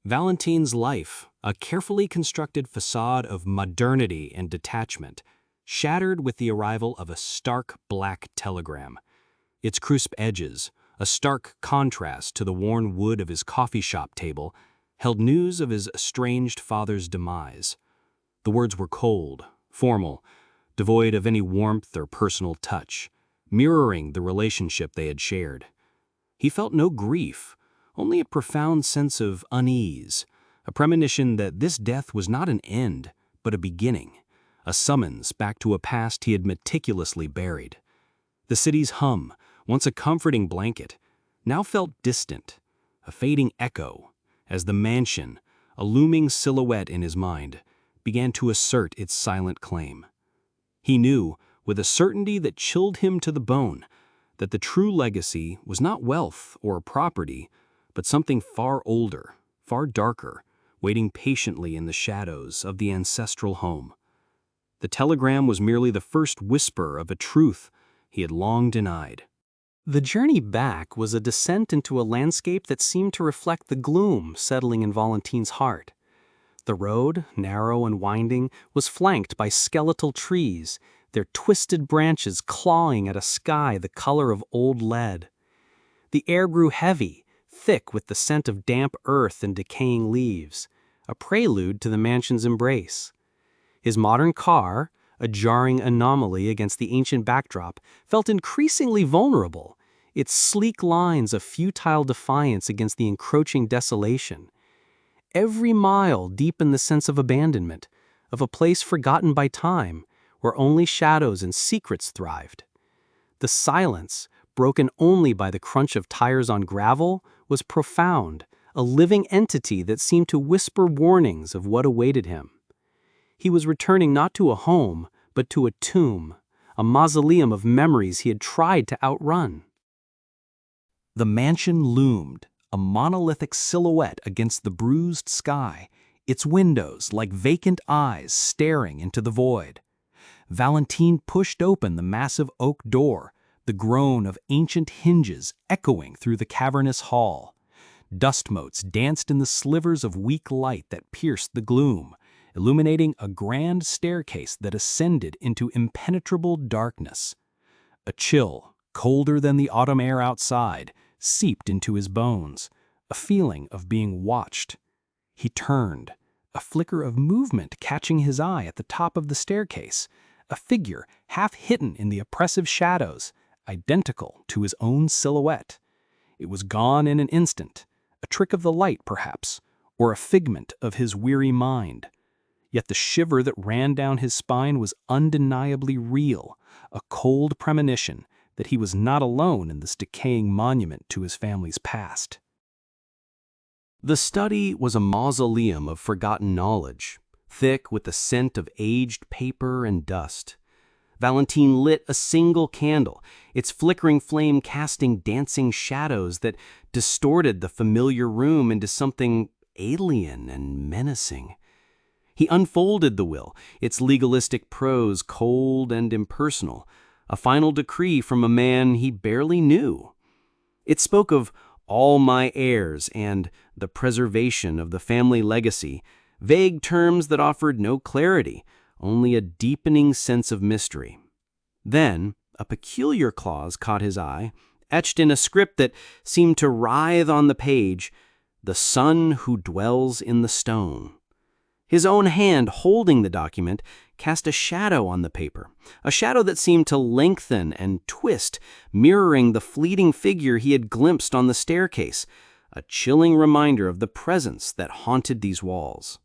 Valentine's life, a carefully constructed facade of modernity and detachment, shattered with the arrival of a stark black telegram. Its crisp edges, a stark contrast to the worn wood of his coffee shop table, held news of his estranged father's demise. The words were cold, formal, devoid of any warmth or personal touch, mirroring the relationship they had shared. He felt no grief, only a profound sense of unease, a premonition that this death was not an end, but a beginning, a summons back to a past he had meticulously buried. The city's hum, once a comforting blanket, now felt distant, a fading echo, as the mansion, a looming silhouette in his mind, began to assert its silent claim. He knew, with a certainty that chilled him to the bone, that the true legacy was not wealth or property, but something far older, far darker, waiting patiently in the shadows of the ancestral home. The telegram was merely the first whisper of a truth he had long denied. The journey back was a descent into a landscape that seemed to reflect the gloom settling in Valentine's heart. The road, narrow and winding, was flanked by skeletal trees, their twisted branches clawing at a sky the color of old lead. The air grew heavy, thick with the scent of damp earth and decaying leaves, a prelude to the mansion's embrace. His modern car, a jarring anomaly against the ancient backdrop, felt increasingly vulnerable, its sleek lines a futile defiance against the encroaching desolation. Every mile deepened the sense of abandonment, of a place forgotten by time, where only shadows and secrets thrived. The silence, broken only by the crunch of tires on gravel, was profound, a living entity that seemed to whisper warnings of what awaited him. He was returning not to a home, but to a tomb, a mausoleum of memories he had tried to outrun. The mansion loomed, a monolithic silhouette against the bruised sky, its windows like vacant eyes staring into the void. Valentine pushed open the massive oak door, the groan of ancient hinges echoing through the cavernous hall. Dust motes danced in the slivers of weak light that pierced the gloom, illuminating a grand staircase that ascended into impenetrable darkness. A chill, colder than the autumn air outside, seeped into his bones, a feeling of being watched. He turned, a flicker of movement catching his eye at the top of the staircase, a figure half hidden in the oppressive shadows, identical to his own silhouette. It was gone in an instant, a trick of the light perhaps, or a figment of his weary mind. Yet the shiver that ran down his spine was undeniably real, a cold premonition that he was not alone in this decaying monument to his family's past. The study was a mausoleum of forgotten knowledge, thick with the scent of aged paper and dust. Valentine lit a single candle, its flickering flame casting dancing shadows that distorted the familiar room into something alien and menacing. He unfolded the will, its legalistic prose cold and impersonal, a final decree from a man he barely knew. It spoke of all my heirs and the preservation of the family legacy, vague terms that offered no clarity, only a deepening sense of mystery. Then, a peculiar clause caught his eye, etched in a script that seemed to writhe on the page, "The Son who dwells in the stone." His own hand holding the document cast a shadow on the paper, a shadow that seemed to lengthen and twist, mirroring the fleeting figure he had glimpsed on the staircase, a chilling reminder of the presence that haunted these walls.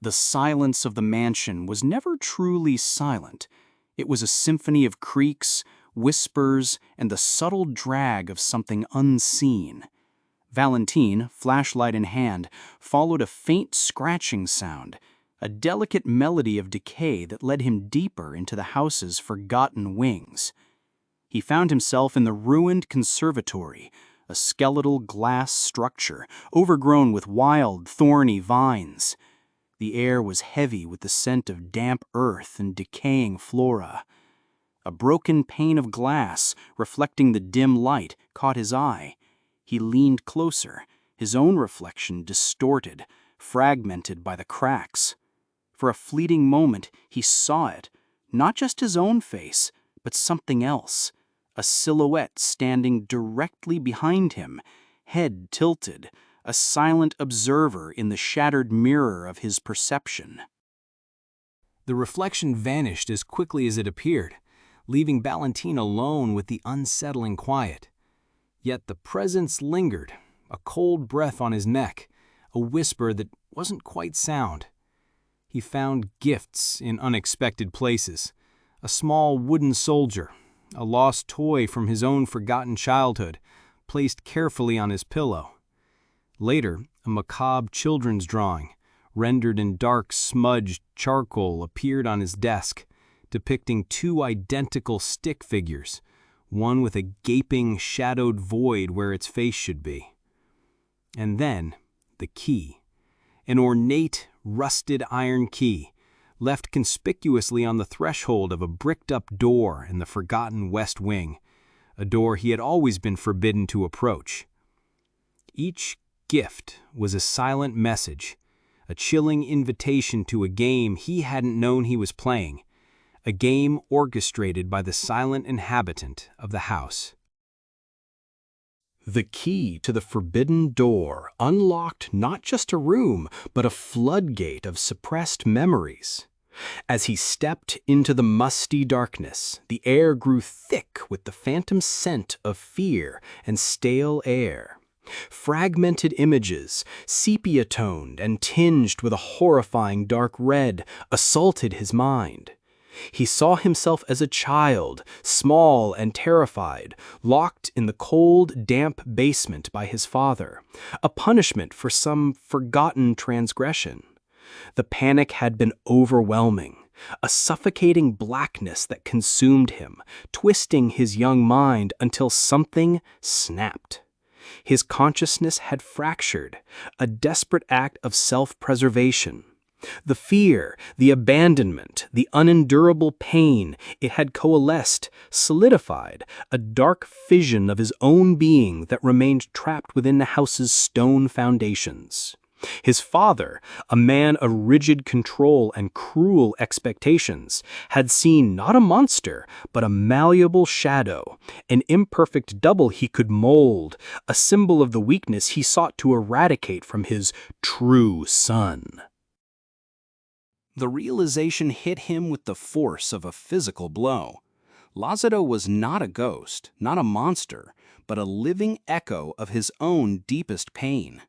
The silence of the mansion was never truly silent. It was a symphony of creaks, whispers, and the subtle drag of something unseen. Valentine, flashlight in hand, followed a faint scratching sound, a delicate melody of decay that led him deeper into the house's forgotten wings. He found himself in the ruined conservatory, a skeletal glass structure overgrown with wild, thorny vines. The air was heavy with the scent of damp earth and decaying flora. A broken pane of glass, reflecting the dim light, caught his eye. He leaned closer, his own reflection distorted, fragmented by the cracks. For a fleeting moment, he saw it, not just his own face, but something else, a silhouette standing directly behind him, head tilted, a silent observer in the shattered mirror of his perception. The reflection vanished as quickly as it appeared, leaving Valentine alone with the unsettling quiet. Yet the presence lingered, a cold breath on his neck, a whisper that wasn't quite sound. He found gifts in unexpected places, a small wooden soldier, a lost toy from his own forgotten childhood, placed carefully on his pillow. Later, a macabre children's drawing, rendered in dark smudged charcoal, appeared on his desk, depicting two identical stick figures, one with a gaping, shadowed void where its face should be. And then, the key, an ornate, rusted iron key, left conspicuously on the threshold of a bricked-up door in the forgotten West Wing, a door he had always been forbidden to approach. Each gift was a silent message, a chilling invitation to a game he hadn't known he was playing, a game orchestrated by the silent inhabitant of the house. The key to the forbidden door unlocked not just a room, but a floodgate of suppressed memories. As he stepped into the musty darkness, the air grew thick with the phantom scent of fear and stale air. Fragmented images, sepia-toned and tinged with a horrifying dark red, assaulted his mind. He saw himself as a child, small and terrified, locked in the cold, damp basement by his father, a punishment for some forgotten transgression. The panic had been overwhelming, a suffocating blackness that consumed him, twisting his young mind until something snapped. His consciousness had fractured, a desperate act of self-preservation. The fear, the abandonment, the unendurable pain, it had coalesced, solidified, a dark fission of his own being that remained trapped within the house's stone foundations. His father, a man of rigid control and cruel expectations, had seen not a monster, but a malleable shadow, an imperfect double he could mold, a symbol of the weakness he sought to eradicate from his true son. The realization hit him with the force of a physical blow. Lázaro was not a ghost, not a monster, but a living echo of his own deepest pain.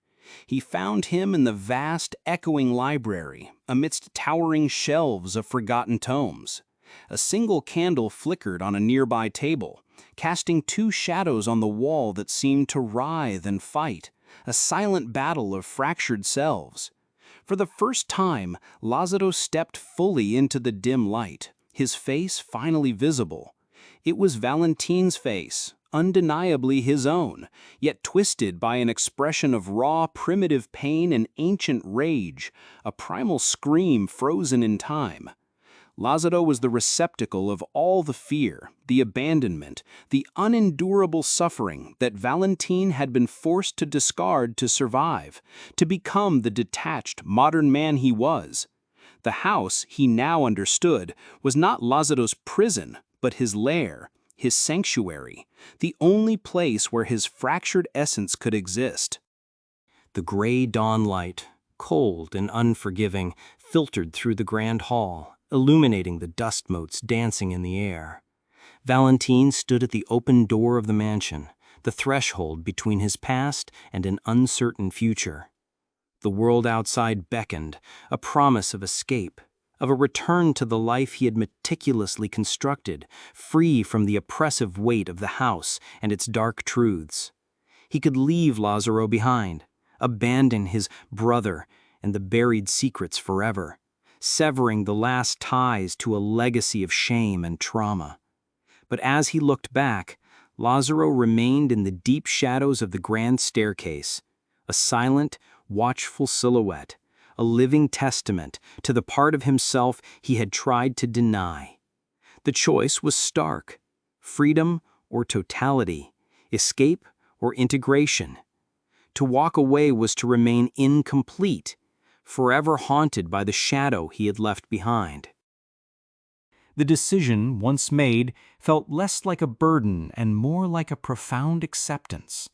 He found him in the vast, echoing library, amidst towering shelves of forgotten tomes. A single candle flickered on a nearby table, casting two shadows on the wall that seemed to writhe and fight, a silent battle of fractured selves. For the first time, Lázaro stepped fully into the dim light, his face finally visible. It was Valentine's face, undeniably his own, yet twisted by an expression of raw, primitive pain and ancient rage, a primal scream frozen in time. Lázaro was the receptacle of all the fear, the abandonment, the unendurable suffering that Valentine had been forced to discard to survive, to become the detached, modern man he was. The house, he now understood, was not Lázaro's prison, but his lair, his sanctuary, the only place where his fractured essence could exist. The gray dawn light, cold and unforgiving, filtered through the grand hall, illuminating the dust motes dancing in the air. Valentine stood at the open door of the mansion, the threshold between his past and an uncertain future. The world outside beckoned, a promise of escape, of a return to the life he had meticulously constructed, free from the oppressive weight of the house and its dark truths. He could leave Lázaro behind, abandon his brother and the buried secrets forever, severing the last ties to a legacy of shame and trauma. But as he looked back, Lázaro remained in the deep shadows of the grand staircase, a silent, watchful silhouette, a living testament to the part of himself he had tried to deny. The choice was stark: freedom or totality, escape or integration. To walk away was to remain incomplete, forever haunted by the shadow he had left behind. The decision, once made, felt less like a burden and more like a profound acceptance.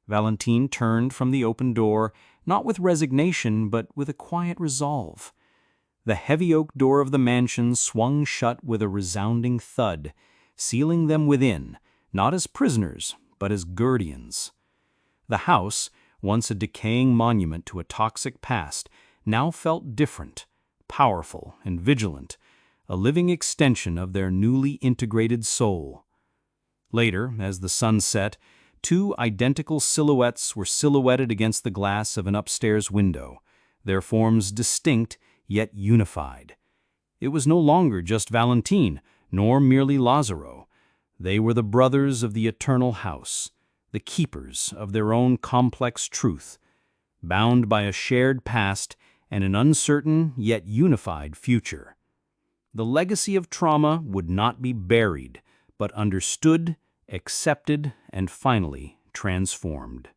Valentine turned from the open door, not with resignation, but with a quiet resolve. The heavy oak door of the mansion swung shut with a resounding thud, sealing them within, not as prisoners, but as guardians. The house, once a decaying monument to a toxic past, now felt different, powerful and vigilant, a living extension of their newly integrated soul. Later, as the sun set, two identical silhouettes were silhouetted against the glass of an upstairs window, their forms distinct yet unified. It was no longer just Valentine, nor merely Lazaro. They were the brothers of the eternal house, the keepers of their own complex truth, bound by a shared past and an uncertain yet unified future. The legacy of trauma would not be buried, but understood, accepted, and finally transformed.